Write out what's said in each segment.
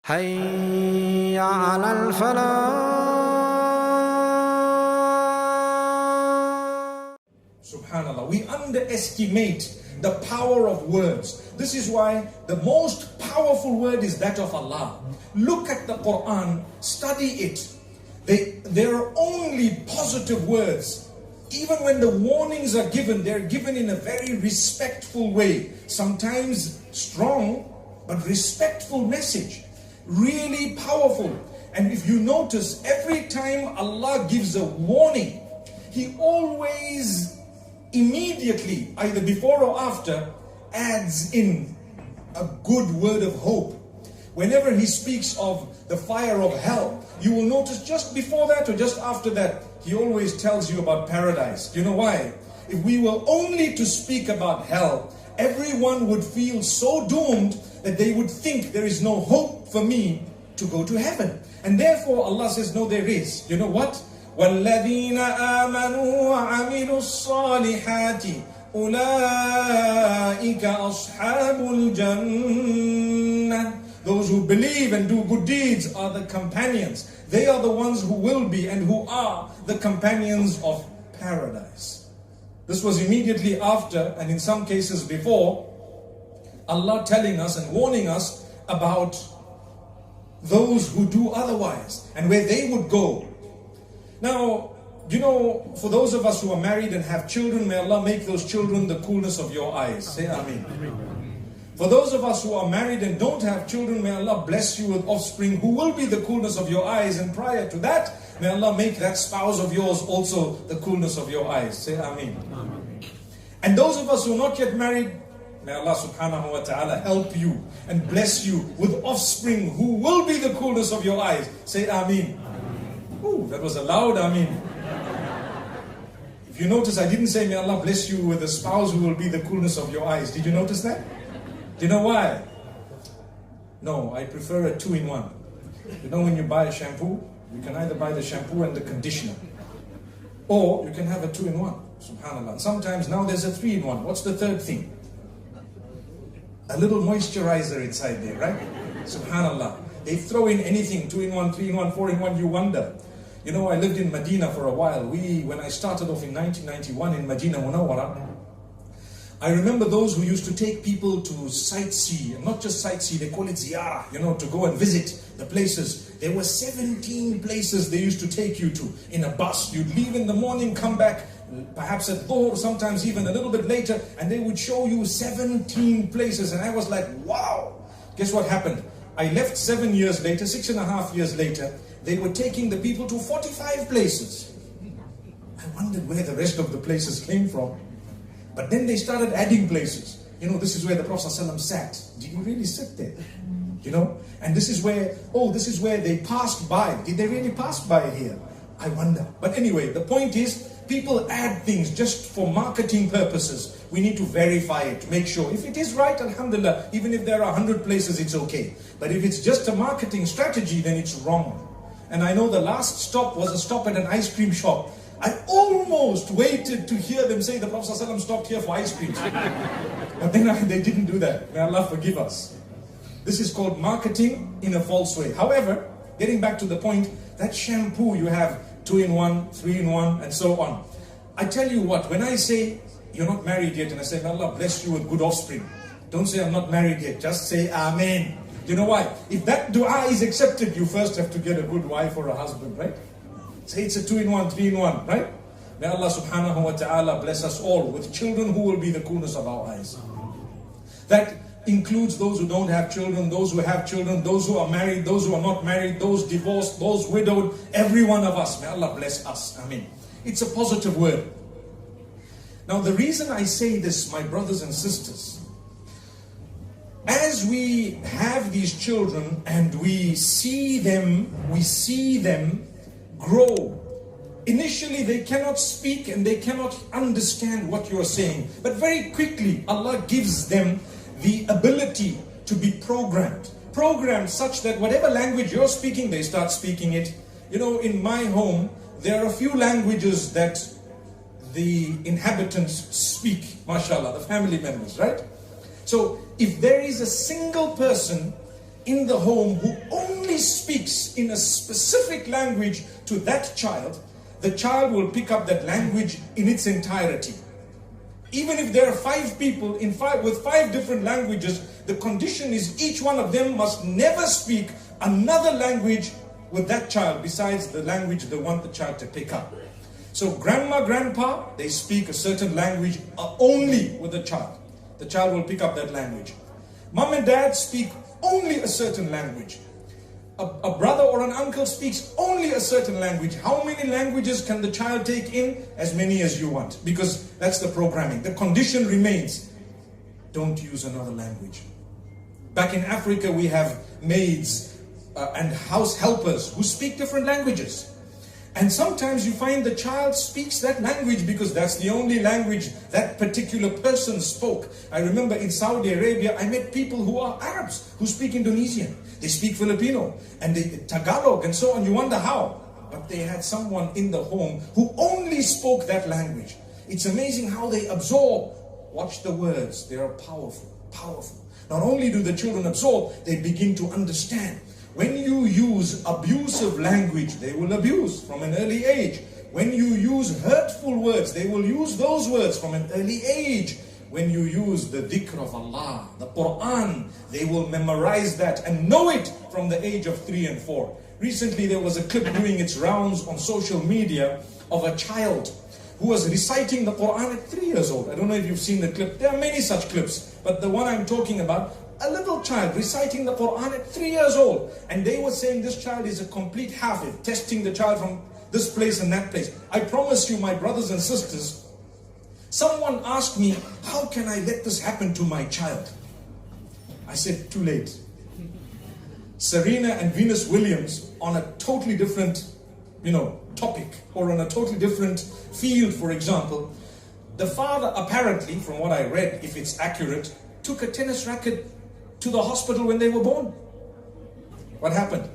حي على الفلاح. Subhanallah, we underestimate the power of words. This is why the most powerful word is that of Allah. Look at the Quran, study it. There are only positive words. Even when the warnings are given, they're given in a very respectful way. Sometimes strong, but respectful message. Really powerful. And if you notice, every time Allah gives a warning, He always immediately, either before or after, adds in a good word of hope. Whenever He speaks of the fire of hell, you will notice just before that or just after that, He always tells you about paradise. Do you know why? If we were only to speak about hell, everyone would feel so doomed that they would think there is no hope for me to go to heaven. And therefore Allah says, no, there is. You know what? وَالَّذِينَ آمَنُوا وَعَمِلُوا الصَّالِحَاتِ أُولَٰئِكَ أَصْحَابُ الْجَنَّةِ. Those who believe and do good deeds are the companions. They are the ones who will be and who are the companions of paradise. This was immediately after, and in some cases before, Allah telling us and warning us about those who do otherwise and where they would go. Now, you know, for those of us who are married and have children, may Allah make those children the coolness of your eyes. Say Ameen. For those of us who are married and don't have children, may Allah bless you with offspring who will be the coolness of your eyes. And prior to that, may Allah make that spouse of yours also the coolness of your eyes. Say Ameen. And those of us who are not yet married, may Allah subhanahu wa ta'ala help you and bless you with offspring who will be the coolness of your eyes. Say Ameen. Ooh, that was a loud Ameen. If you notice, I didn't say may Allah bless you with a spouse who will be the coolness of your eyes. Did you notice that? Do you know why? No, I prefer a 2-in-1. You know, when you buy a shampoo, you can either buy the shampoo and the conditioner, or you can have a 2-in-1. Subhanallah. And sometimes now there's a 3-in-1. What's the third thing? A little moisturizer inside there, right? Subhanallah. They throw in anything, 2-in-1, 3-in-1, 4-in-1, you wonder. You know, I lived in Medina for a while. When I started off in 1991 in Medina Munawwara, I remember those who used to take people to sightsee, and not just sightsee, they call it ziyarah, you know, to go and visit the places. There were 17 places they used to take you to in a bus. You'd leave in the morning, come back, perhaps at Dhuhr, sometimes even a little bit later, and they would show you 17 places. And I was like, wow. Guess what happened? I left 7 years later, 6.5 years later, they were taking the people to 45 places. I wondered where the rest of the places came from. But then they started adding places. You know, this is where the Prophet ﷺ sat. Did he really sit there? You know? And this is where, this is where they passed by. Did they really pass by here? I wonder. But anyway, the point is, people add things just for marketing purposes. We need to verify it, make sure. If it is right, alhamdulillah, even if there are 100 places, it's okay. But if it's just a marketing strategy, then it's wrong. And I know the last stop was a stop at an ice cream shop. I almost waited to hear them say the Prophet ﷺ stopped here for ice cream. But then they didn't do that. May Allah forgive us. This is called marketing in a false way. However, getting back to the point, that shampoo you have 2-in-1, 3-in-1, and so on. I tell you what, when I say you're not married yet, and I say, may Allah bless you with good offspring, don't say I'm not married yet, just say Amen. Do you know why? If that dua is accepted, you first have to get a good wife or a husband, right? Say it's a 2-in-1, 3-in-1, right? May Allah subhanahu wa ta'ala bless us all with children who will be the coolness of our eyes. That includes those who don't have children, those who have children, those who are married, those who are not married, those divorced, those widowed, every one of us. May Allah bless us. Ameen. It's a positive word. Now the reason I say this, my brothers and sisters, as we have these children and we see them grow. Initially they cannot speak and they cannot understand what you are saying. But very quickly Allah gives them the ability to be programmed. Programmed such that whatever language you're speaking, they start speaking it. You know, in my home, there are a few languages that the inhabitants speak, mashallah, the family members, right? So if there is a single person in the home who only speaks in a specific language to that child, the child will pick up that language in its entirety. Even if there are 5 people with 5 different languages, the condition is each one of them must never speak another language with that child besides the language they want the child to pick up. So grandma, grandpa, they speak a certain language only with the child. The child will pick up that language. Mom and dad speak only a certain language. A brother or an uncle speaks only a certain language. How many languages can the child take in? As many as you want, because that's the programming. The condition remains, don't use another language. Back in Africa, we have maids and house helpers who speak different languages. And sometimes you find the child speaks that language because that's the only language that particular person spoke. I remember in Saudi Arabia, I met people who are Arabs who speak Indonesian. They speak Filipino and they Tagalog and so on. You wonder how. But they had someone in the home who only spoke that language. It's amazing how they absorb. Watch the words. They are powerful, powerful. Not only do the children absorb, they begin to understand. When you use abusive language, they will abuse from an early age. When you use hurtful words, they will use those words from an early age. When you use the dhikr of Allah, the Quran, they will memorize that and know it from the age of 3 and 4. Recently there was a clip doing its rounds on social media of a child who was reciting the Quran at 3 years old. I don't know if you've seen the clip. There are many such clips, but the one I'm talking about, a little child reciting the Quran at 3 years old. And they were saying this child is a complete hafiz, testing the child from this place and that place. I promise you, my brothers and sisters, someone asked me, how can I let this happen to my child? I said, too late. Serena and Venus Williams on a totally different, topic, or on a totally different field, for example. The father apparently, from what I read, if it's accurate, took a tennis racket to the hospital when they were born. What happened?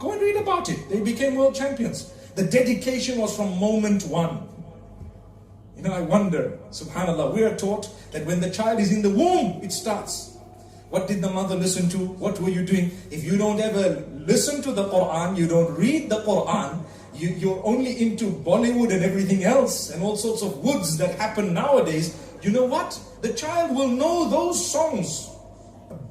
Go and read about it. They became world champions. The dedication was from moment one. I wonder, subhanAllah, we are taught that when the child is in the womb, it starts. What did the mother listen to? What were you doing? If you don't ever listen to the Quran, you don't read the Quran, you're only into Bollywood and everything else, and all sorts of woods that happen nowadays. You know what? The child will know those songs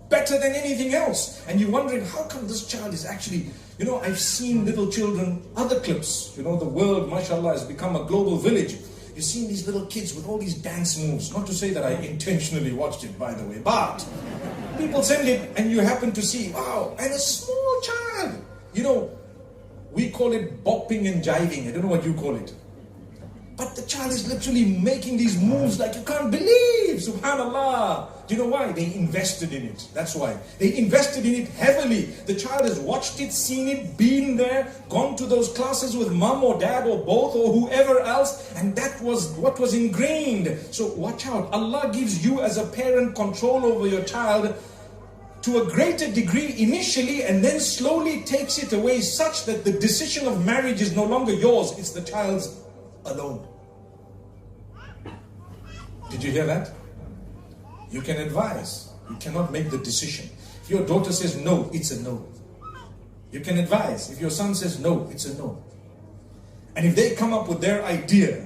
better than anything else. And you're wondering, how come this child is actually, I've seen little children, other clips, the world, mashallah, has become a global village. You've seen these little kids with all these dance moves. Not to say that I intentionally watched it, by the way, but people send it and you happen to see, wow, and a small child. We call it bopping and jiving. I don't know what you call it. But the child is literally making these moves like you can't believe, subhanAllah. Do you know why? They invested in it. That's why. They invested in it heavily. The child has watched it, seen it, been there, gone to those classes with mom or dad or both or whoever else, and that was what was ingrained. So watch out. Allah gives you as a parent control over your child to a greater degree initially, and then slowly takes it away such that the decision of marriage is no longer yours, it's the child's alone. Did you hear that? You can advise. You cannot make the decision. If your daughter says no, it's a no. You can advise. If your son says no, it's a no. And if they come up with their idea,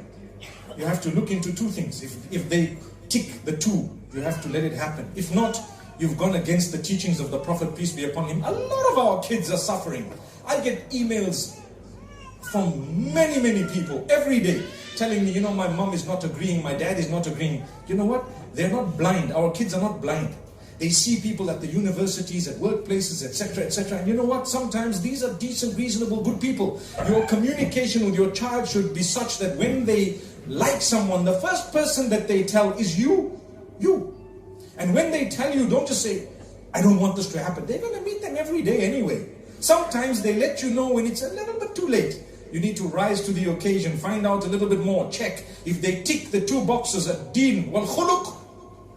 you have to look into 2 things. If they tick the 2, you have to let it happen. If not, you've gone against the teachings of the Prophet, peace be upon him. A lot of our kids are suffering. I get emails from many, many people every day telling me, my mom is not agreeing, my dad is not agreeing. You know what? They're not blind. Our kids are not blind. They see people at the universities, at workplaces, etc., etc. And you know what? Sometimes these are decent, reasonable, good people. Your communication with your child should be such that when they like someone, the first person that they tell is you. And when they tell you, don't just say, I don't want this to happen. They're going to meet them every day anyway. Sometimes they let you know when it's a little bit too late. You need to rise to the occasion, find out a little bit more, check. If they tick the 2 boxes at deen wal khuluq,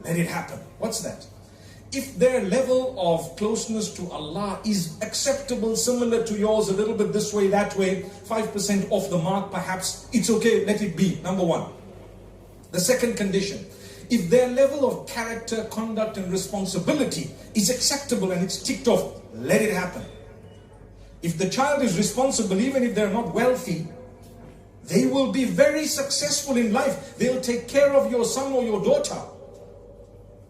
let it happen. What's that? If their level of closeness to Allah is acceptable, similar to yours, a little bit this way, that way, 5% off the mark perhaps, it's okay, let it be, number 1. The second condition, If their level of character, conduct and responsibility is acceptable and it's ticked off, let it happen. If the child is responsible, even if they're not wealthy, they will be very successful in life. They'll take care of your son or your daughter.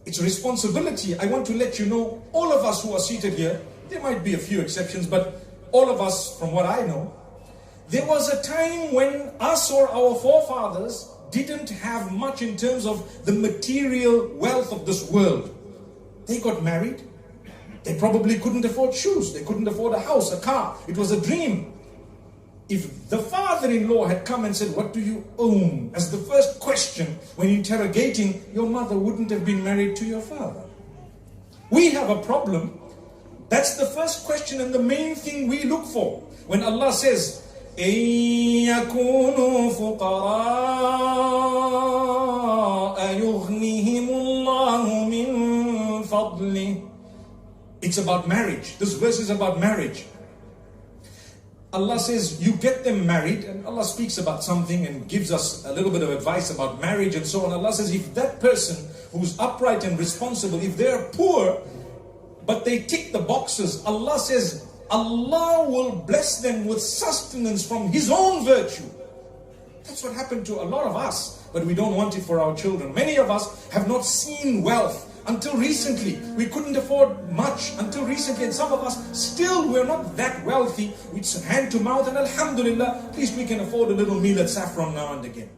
It's a responsibility. I want to let you know, all of us who are seated here, there might be a few exceptions, but all of us, from what I know, there was a time when us or our forefathers didn't have much in terms of the material wealth of this world. They got married. They probably couldn't afford shoes. They couldn't afford a house, a car. It was a dream. If the father-in-law had come and said, "What do you own?" as the first question when interrogating, your mother wouldn't have been married to your father. We have a problem. That's the first question and the main thing we look for. When Allah says, إِن يَكُونُوا فُقَرَاءَ يُغْنِهِمُ اللَّهُ مِن فَضْلِهِ. It's about marriage. This verse is about marriage. Allah says, you get them married, and Allah speaks about something and gives us a little bit of advice about marriage and so on. Allah says, if that person who's upright and responsible, if they're poor, but they tick the boxes, Allah says, Allah will bless them with sustenance from His own virtue. That's what happened to a lot of us, but we don't want it for our children. Many of us have not seen wealth until recently. We couldn't afford much until recently, and some of us still, we're not that wealthy. It's hand to mouth, and alhamdulillah, at least we can afford a little meal at Saffron now and again.